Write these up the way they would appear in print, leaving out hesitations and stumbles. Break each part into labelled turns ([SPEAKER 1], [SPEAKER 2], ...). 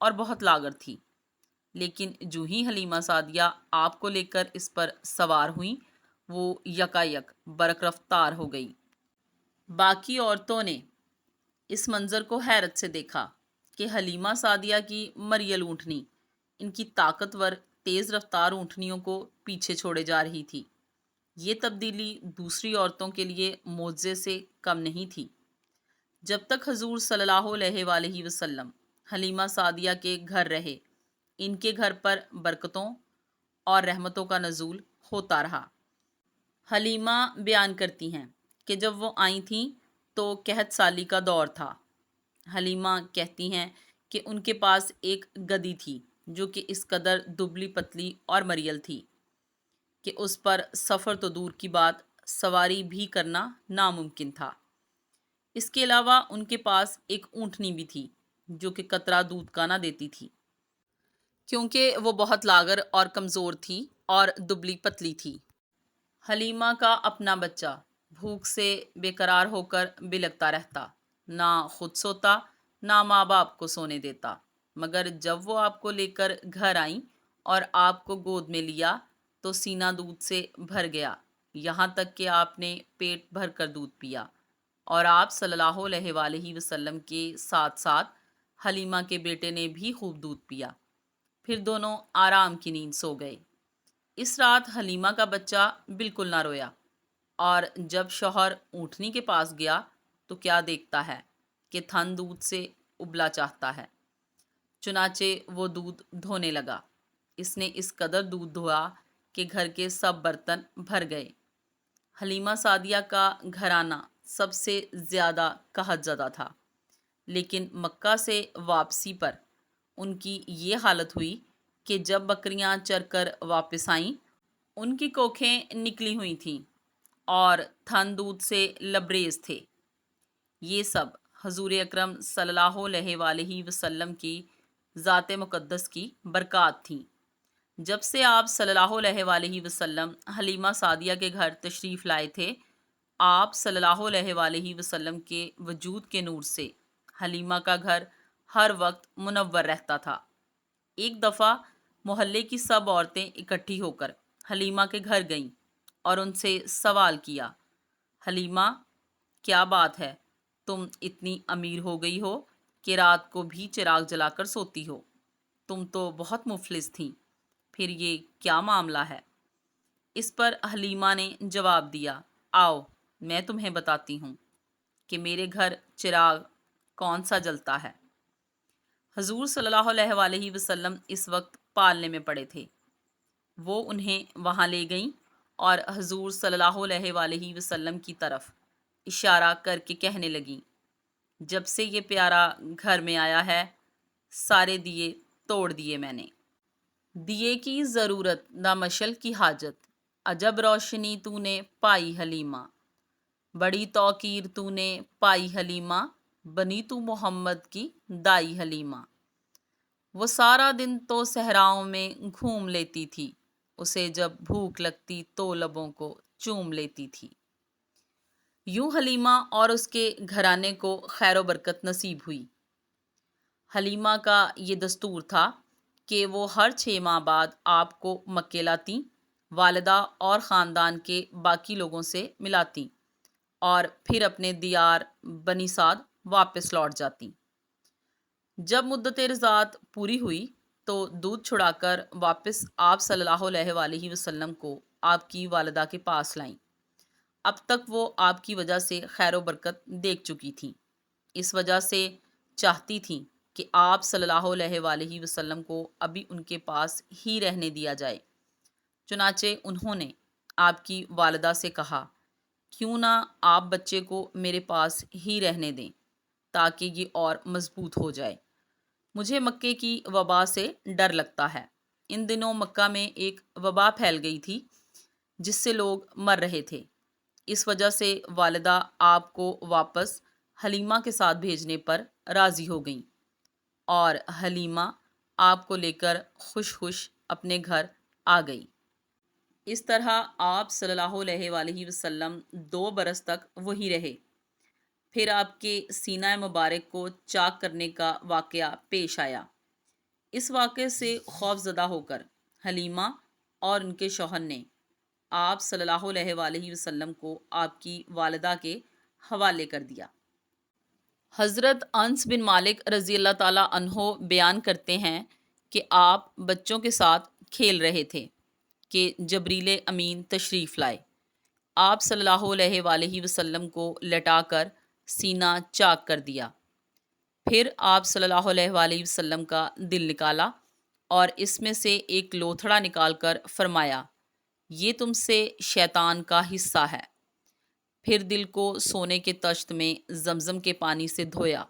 [SPEAKER 1] اور بہت لاغر تھی، لیکن جو ہی حلیمہ سعدیہ آپ کو لے کر اس پر سوار ہوئیں وہ یکایک برق رفتار ہو گئی۔ باقی عورتوں نے اس منظر کو حیرت سے دیکھا کہ حلیمہ سعدیہ کی مریل اونٹنی ان کی طاقتور تیز رفتار اونٹنیوں کو پیچھے چھوڑے جا رہی تھی۔ یہ تبدیلی دوسری عورتوں کے لیے معجزے سے کم نہیں تھی۔ جب تک حضور صلی اللہ علیہ وآلہ وسلم حلیمہ سعدیہ کے گھر رہے، ان کے گھر پر برکتوں اور رحمتوں کا نزول ہوتا رہا۔ حلیمہ بیان کرتی ہیں کہ جب وہ آئی تھیں تو قحط سالی کا دور تھا۔ حلیمہ کہتی ہیں کہ ان کے پاس ایک گدی تھی جو کہ اس قدر دبلی پتلی اور مریل تھی کہ اس پر سفر تو دور کی بات، سواری بھی کرنا ناممکن تھا۔ اس کے علاوہ ان کے پاس ایک اونٹنی بھی تھی جو کہ قطرہ دودھ کا نہ دیتی تھی، کیونکہ وہ بہت لاغر اور کمزور تھی اور دبلی پتلی تھی۔ حلیمہ کا اپنا بچہ بھوک سے بے قرار ہو کر بلکتا رہتا، نہ خود سوتا نہ ماں باپ کو سونے دیتا، مگر جب وہ آپ کو لے کر گھر آئیں اور آپ کو گود میں لیا تو سینہ دودھ سے بھر گیا، یہاں تک کہ آپ نے پیٹ بھر کر دودھ پیا، اور آپ صلی اللہ علیہ وآلہ وسلم کے ساتھ ساتھ حلیمہ کے بیٹے نے بھی خوب دودھ پیا، پھر دونوں آرام کی نیند سو گئے۔ اس رات حلیمہ کا بچہ بالکل نہ رویا، اور جب شوہر اونٹنی کے پاس گیا تو کیا دیکھتا ہے کہ تھن دودھ سے ابلا چاہتا ہے، چنانچہ وہ دودھ دھونے لگا۔ اس نے اس قدر دودھ دھویا کہ گھر کے سب برتن بھر گئے۔ حلیمہ سعدیہ کا گھرانہ سب سے زیادہ قحط زدہ تھا، لیکن مکہ سے واپسی پر ان کی یہ حالت ہوئی کہ جب بکریاں چر کر واپس آئیں، ان کی کوکھیں نکلی ہوئی تھیں اور تھن دودھ سے لبریز تھے۔ یہ سب حضور اکرم صلی اللہ علیہ وآلہ وسلم کی ذات مقدس کی برکات تھیں۔ جب سے آپ صلی اللہ علیہ وآلہ وسلم حلیمہ سعدیہ کے گھر تشریف لائے تھے، آپ صلی اللہ علیہ وآلہ وسلم کے وجود کے نور سے حلیمہ کا گھر ہر وقت منور رہتا تھا۔ ایک دفعہ محلے کی سب عورتیں اکٹھی ہو کر حلیمہ کے گھر گئیں اور ان سے سوال کیا، حلیمہ کیا بات ہے، تم اتنی امیر ہو گئی ہو کہ رات کو بھی چراغ جلا کر سوتی ہو؟ تم تو بہت مفلس تھیں، پھر یہ کیا معاملہ ہے؟ اس پر حلیمہ نے جواب دیا، آؤ میں تمہیں بتاتی ہوں کہ میرے گھر چراغ کون سا جلتا ہے۔ حضور صلی اللہ علیہ وآلہ وسلم اس وقت پالنے میں پڑے تھے۔ وہ انہیں وہاں لے گئیں اور حضور صلی اللہ علیہ وآلہ وسلم کی طرف اشارہ کر کے کہنے لگیں، جب سے یہ پیارا گھر میں آیا ہے سارے دیے توڑ دیے میں نے۔ دیے کی ضرورت نہ مشل کی حاجت، عجب روشنی تو نے پائی حلیمہ، بڑی توقیر تو نے پائی حلیمہ، بنی تو محمد کی دائی حلیمہ۔ وہ سارا دن تو صحراؤں میں گھوم لیتی تھی، اسے جب بھوک لگتی تو لبوں کو چوم لیتی تھی۔ یوں حلیمہ اور اس کے گھرانے کو خیر و برکت نصیب ہوئی۔ حلیمہ کا یہ دستور تھا کہ وہ ہر 6 ماہ بعد آپ کو مکے لاتی، والدہ اور خاندان کے باقی لوگوں سے ملاتی اور پھر اپنے دیار بنی سعد واپس لوٹ جاتی۔ جب مدت رضاعت پوری ہوئی تو دودھ چھڑا کر واپس آپ صلی اللہ علیہ وآلہ وسلم کو آپ کی والدہ کے پاس لائیں۔ اب تک وہ آپ کی وجہ سے خیر و برکت دیکھ چکی تھیں، اس وجہ سے چاہتی تھیں کہ آپ صلی اللہ علیہ وآلہ وسلم کو ابھی ان کے پاس ہی رہنے دیا جائے۔ چنانچہ انہوں نے آپ کی والدہ سے کہا، کیوں نہ آپ بچے کو میرے پاس ہی رہنے دیں تاکہ یہ اور مضبوط ہو جائے۔ مجھے مکے کی وبا سے ڈر لگتا ہے۔ ان دنوں مکہ میں ایک وبا پھیل گئی تھی جس سے لوگ مر رہے تھے۔ اس وجہ سے والدہ آپ کو واپس حلیمہ کے ساتھ بھیجنے پر راضی ہو گئیں اور حلیمہ آپ کو لے کر خوش خوش اپنے گھر آ گئی۔ اس طرح آپ صلی اللہ علیہ وآلہ وسلم 2 برس تک وہی رہے۔ پھر آپ کے سینہ مبارک کو چاک کرنے کا واقعہ پیش آیا۔ اس واقعے سے خوف زدہ ہو کر حلیمہ اور ان کے شوہر نے آپ صلی اللہ علیہ وآلہ وسلم کو آپ کی والدہ کے حوالے کر دیا۔ حضرت انس بن مالک رضی اللہ تعالیٰ عنہ بیان کرتے ہیں کہ آپ بچوں کے ساتھ کھیل رہے تھے کہ جبریل امین تشریف لائے۔ آپ صلی اللہ علیہ وآلہ وسلم کو لٹا کر سینہ چاک کر دیا۔ پھر آپ صلی اللہ علیہ وآلہ وسلم کا دل نکالا اور اس میں سے ایک لوتھڑا نکال کر فرمایا، یہ تم سے شیطان کا حصہ ہے۔ پھر دل کو سونے کے طشت میں زمزم کے پانی سے دھویا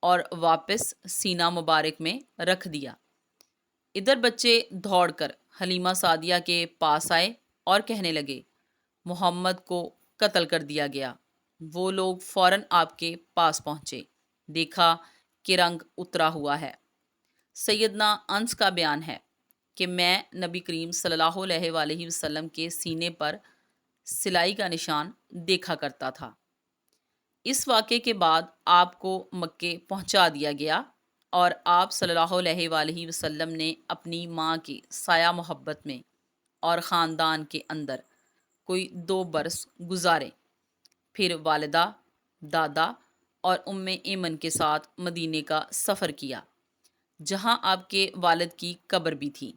[SPEAKER 1] اور واپس سینہ مبارک میں رکھ دیا۔ ادھر بچے دوڑ کر حلیمہ سعدیہ کے پاس آئے اور کہنے لگے، محمد کو قتل کر دیا گیا۔ وہ لوگ فوراً آپ کے پاس پہنچے، دیکھا کہ رنگ اترا ہوا ہے۔ سیدنا انس کا بیان ہے کہ میں نبی کریم صلی اللہ علیہ وآلہ وسلم کے سینے پر سلائی کا نشان دیکھا کرتا تھا۔ اس واقعے کے بعد آپ کو مکے پہنچا دیا گیا اور آپ صلی اللہ علیہ وآلہ وسلم نے اپنی ماں کی سایہ محبت میں اور خاندان کے اندر کوئی 2 برس گزارے۔ پھر والدہ، دادا اور ایمن کے ساتھ مدینے کا سفر کیا، جہاں آپ کے والد کی قبر بھی تھی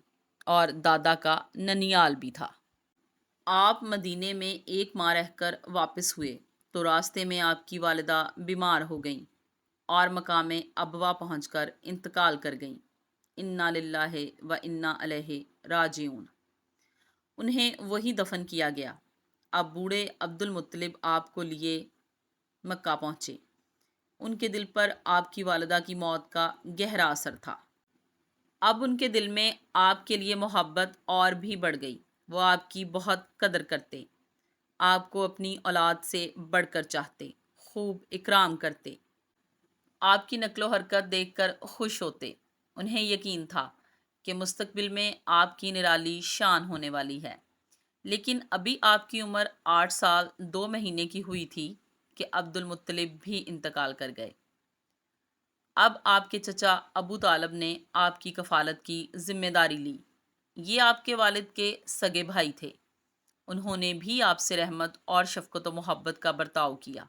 [SPEAKER 1] اور دادا کا ننیال بھی تھا۔ آپ مدینے میں 1 ماہ رہ کر واپس ہوئے تو راستے میں آپ کی والدہ بیمار ہو گئیں اور مقام ابوا پہنچ کر انتقال کر گئیں۔ انا للہ و انا الیہ راجعون۔ انہیں وہی دفن کیا گیا۔ اب بوڑھے عبد المطلب آپ کو لیے مکہ پہنچے۔ ان کے دل پر آپ کی والدہ کی موت کا گہرا اثر تھا۔ اب ان کے دل میں آپ کے لیے محبت اور بھی بڑھ گئی۔ وہ آپ کی بہت قدر کرتے، آپ کو اپنی اولاد سے بڑھ کر چاہتے، خوب اکرام کرتے، آپ کی نقل و حرکت دیکھ کر خوش ہوتے۔ انہیں یقین تھا کہ مستقبل میں آپ کی نرالی شان ہونے والی ہے۔ لیکن ابھی آپ کی عمر 8 سال 2 مہینے کی ہوئی تھی کہ عبد المطلب بھی انتقال کر گئے۔ اب آپ کے چچا ابو طالب نے آپ کی کفالت کی ذمہ داری لی۔ یہ آپ کے والد کے سگے بھائی تھے۔ انہوں نے بھی آپ سے رحمت اور شفقت و محبت کا برتاؤ کیا۔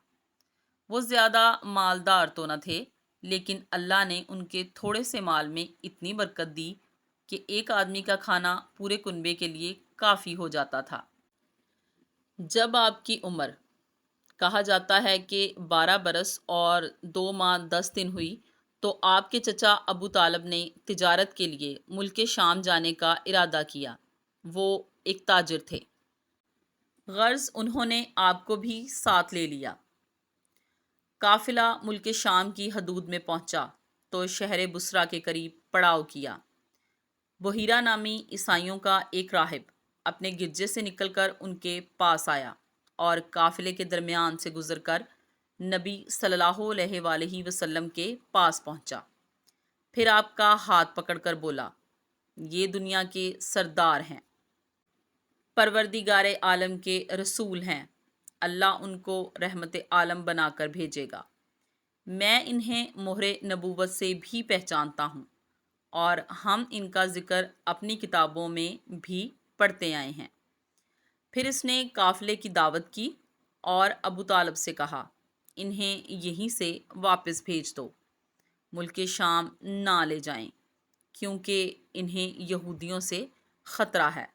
[SPEAKER 1] وہ زیادہ مالدار تو نہ تھے، لیکن اللہ نے ان کے تھوڑے سے مال میں اتنی برکت دی کہ ایک آدمی کا کھانا پورے کنبے کے لیے کافی ہو جاتا تھا۔ جب آپ کی عمر کہا جاتا ہے کہ 12 برس اور 2 ماہ 10 دن ہوئی تو آپ کے چچا ابو طالب نے تجارت کے لیے ملک شام جانے کا ارادہ کیا۔ وہ ایک تاجر تھے، غرض انہوں نے آپ کو بھی ساتھ لے لیا۔ قافلہ ملک شام کی حدود میں پہنچا تو شہر بصرہ کے قریب پڑاؤ کیا۔ بحیرہ نامی عیسائیوں کا ایک راہب اپنے گرجے سے نکل کر ان کے پاس آیا اور قافلے کے درمیان سے گزر کر نبی صلی اللہ علیہ وآلہ وسلم کے پاس پہنچا۔ پھر آپ کا ہاتھ پکڑ کر بولا، یہ دنیا کے سردار ہیں، پروردگار عالم کے رسول ہیں، اللہ ان کو رحمت عالم بنا کر بھیجے گا۔ میں انہیں مہر نبوت سے بھی پہچانتا ہوں اور ہم ان کا ذکر اپنی کتابوں میں بھی پڑھتے آئے ہیں۔ پھر اس نے قافلے کی دعوت کی اور ابو طالب سے کہا، انہیں یہیں سے واپس بھیج دو، ملک شام نہ لے جائیں، کیونکہ انہیں یہودیوں سے خطرہ ہے۔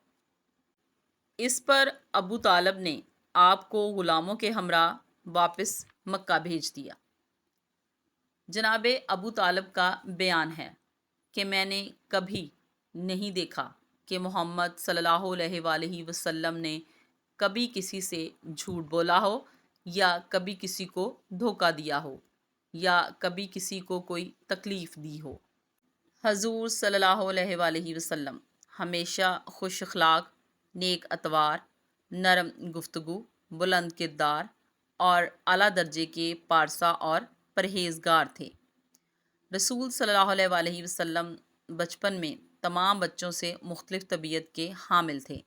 [SPEAKER 1] اس پر ابو طالب نے آپ کو غلاموں کے ہمراہ واپس مکہ بھیج دیا۔ جناب ابو طالب کا بیان ہے کہ میں نے کبھی نہیں دیکھا کہ محمد صلی اللہ علیہ وآلہ وسلم نے کبھی کسی سے جھوٹ بولا ہو یا کبھی کسی کو دھوکہ دیا ہو یا کبھی کسی کو کوئی تکلیف دی ہو۔ حضور صلی اللہ علیہ وآلہ وسلم ہمیشہ خوش اخلاق، نیک اتوار، نرم گفتگو، بلند کردار اور اعلیٰ درجے کے پارسا اور پرہیزگار تھے۔ رسول صلی اللہ علیہ وآلہ وسلم بچپن میں تمام بچوں سے مختلف طبیعت کے حامل تھے۔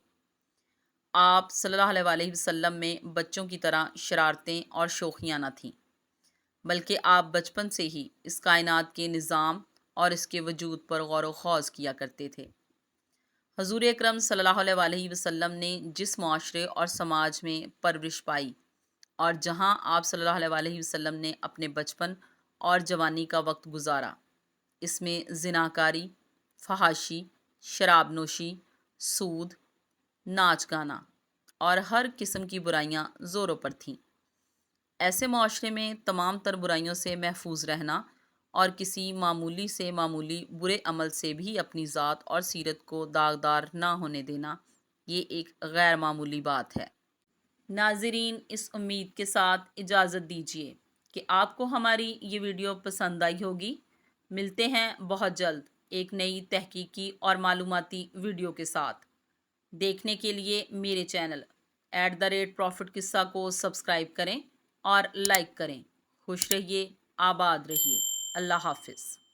[SPEAKER 1] آپ صلی اللہ علیہ وآلہ وسلم میں بچوں کی طرح شرارتیں اور شوخیاں نہ تھیں، بلکہ آپ بچپن سے ہی اس کائنات کے نظام اور اس کے وجود پر غور و خوض کیا کرتے تھے۔ حضور اکرم صلی اللہ علیہ وسلم نے جس معاشرے اور سماج میں پرورش پائی اور جہاں آپ صلی اللہ علیہ وسلم نے اپنے بچپن اور جوانی کا وقت گزارا، اس میں زناکاری، فحاشی، شراب نوشی، سود، ناچ گانا اور ہر قسم کی برائیاں زوروں پر تھیں۔ ایسے معاشرے میں تمام تر برائیوں سے محفوظ رہنا اور کسی معمولی سے معمولی برے عمل سے بھی اپنی ذات اور سیرت کو داغدار نہ ہونے دینا، یہ ایک غیر معمولی بات ہے۔ ناظرین، اس امید کے ساتھ اجازت دیجیے کہ آپ کو ہماری یہ ویڈیو پسند آئی ہوگی۔ ملتے ہیں بہت جلد ایک نئی تحقیقی اور معلوماتی ویڈیو کے ساتھ۔ دیکھنے کے لیے میرے چینل @پروفٹ قصہ کو سبسکرائب کریں اور لائک کریں۔ خوش رہیے، آباد رہیے۔ اللہ حافظ۔